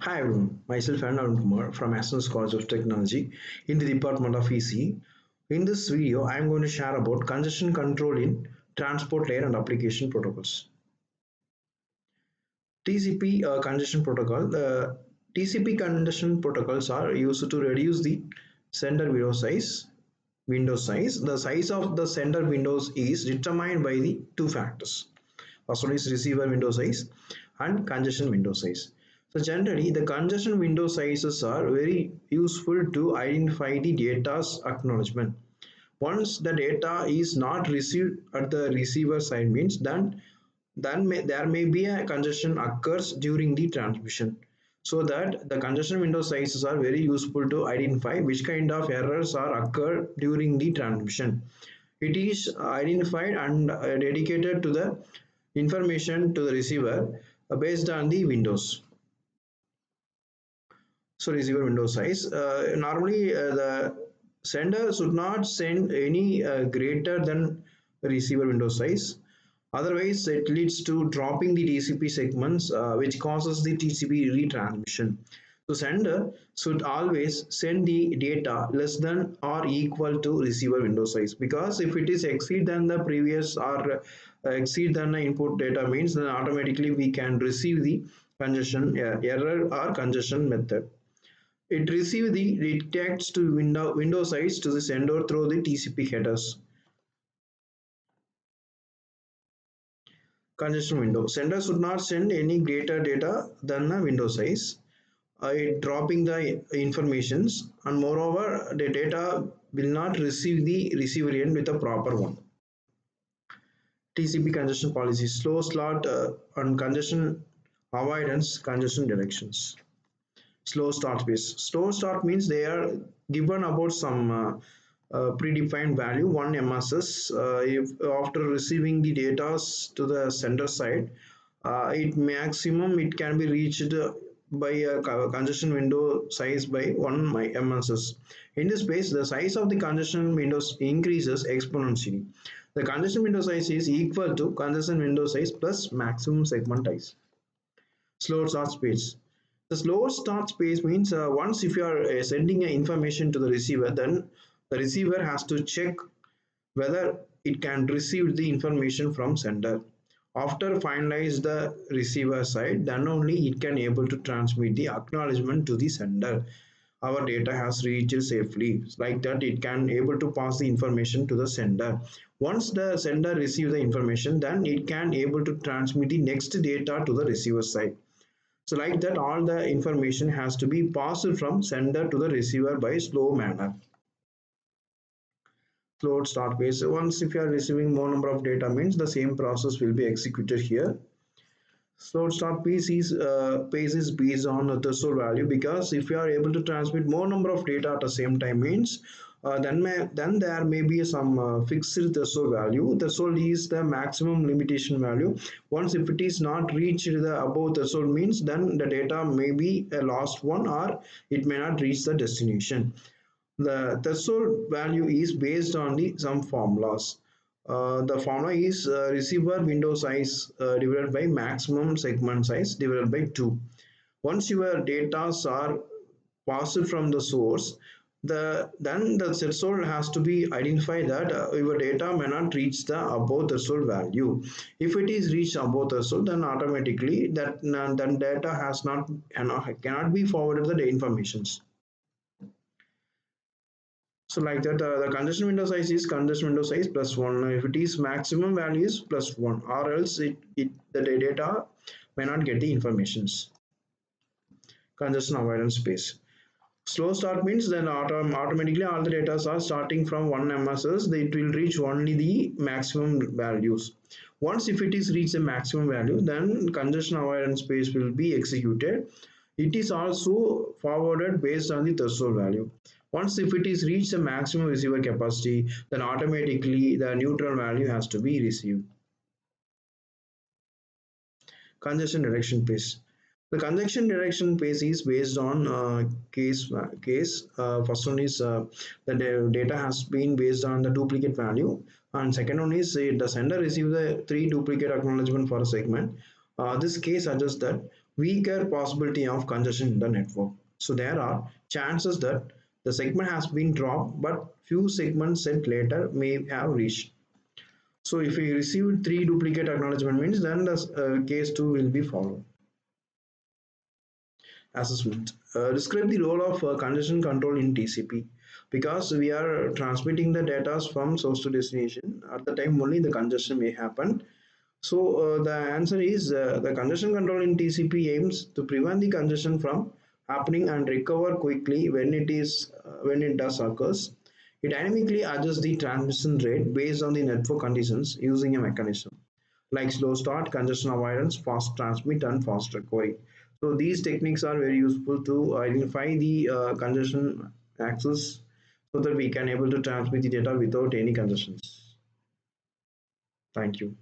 Hi everyone, myself Arun Kumar from Ascens College of Technology in the Department of EC. In this video, I am going to share about congestion control in transport layer and application protocols. TCP congestion protocol. The TCP congestion protocols are used to reduce the sender window size. The size of the sender windows is determined by the two factors. First one is receiver window size and congestion window size. So generally, the congestion window sizes are very useful to identify the data's acknowledgement. Once the data is not received at the receiver side means there may be a congestion occurs during the transmission. So that the congestion window sizes are very useful to identify which kind of errors are occurred during the transmission. It is identified and dedicated to the information to the receiver based on the windows. So receiver window size. Normally, the sender should not send any greater than receiver window size. Otherwise, it leads to dropping the TCP segments, which causes the TCP retransmission. So sender should always send the data less than or equal to receiver window size, because if it is exceed than the previous or exceed than the input data means, then automatically we can receive the congestion error or congestion method. It receives the text to window size to the sender through the TCP headers. Congestion window. Sender should not send any greater data than the window size, dropping the informations, and moreover, the data will not receive the receiver end with a proper one. TCP congestion policy, slow start on congestion avoidance, congestion directions. Slow start space. Slow start means they are given about some predefined value 1 MSS. If after receiving the data to the sender side, it maximum it can be reached by a congestion window size by 1 MSS. In this case, the size of the congestion windows increases exponentially. The congestion window size is equal to congestion window size plus maximum segment size. Slow start space. The slow start space means once if you are sending information to the receiver, then the receiver has to check whether it can receive the information from sender. After finalize the receiver side, then only it can able to transmit the acknowledgement to the sender. Our data has reached safely. Like that, it can able to pass the information to the sender. Once the sender receives the information, then it can able to transmit the next data to the receiver side. So like that, all the information has to be passed from sender to the receiver by slow manner. Slow start phase. Once if you are receiving more number of data means the same process will be executed here. Slow start pace is based on the threshold value, because if you are able to transmit more number of data at the same time means then there may be some fixed threshold value. Threshold is the maximum limitation value. Once if it is not reached the above threshold means then the data may be a lost one, or it may not reach the destination. The threshold value is based on the some formulas. The formula is receiver window size divided by maximum segment size divided by 2. Once your data are passed from the source, then the threshold has to be identified that your data may not reach the above threshold value. If it is reached above threshold, then automatically that then data has not cannot be forwarded the informations. So like that, the congestion window size is congestion window size plus 1. If it is maximum value is plus 1, or else the data may not get the informations. Congestion avoidance space. Slow start means then automatically all the data are starting from 1 MSS. It will reach only the maximum values. Once if it is reached the maximum value, then congestion avoidance space will be executed. It is also forwarded based on the threshold value. Once if it is reached the maximum receiver capacity, then automatically the neutral value has to be received. Congestion direction pace. The congestion direction pace is based on case. First one is the data has been based on the duplicate value, and second one is the sender receives the 3 duplicate acknowledgement for a segment. This case suggests that weaker possibility of congestion in the network. So there are chances that the segment has been dropped, but few segments sent later may have reached. So if we receive three duplicate acknowledgement means then the case 2 will be followed. Assessment. Describe the role of congestion control in TCP because we are transmitting the data from source to destination. At the time only the congestion may happen. So the answer is the congestion control in TCP aims to prevent the congestion from happening and recover quickly when it does occurs. It dynamically adjusts the transmission rate based on the network conditions using a mechanism like slow start, congestion avoidance, fast transmit, and fast recovery. So these techniques are very useful to identify the congestion axis so that we can able to transmit the data without any congestions. Thank you.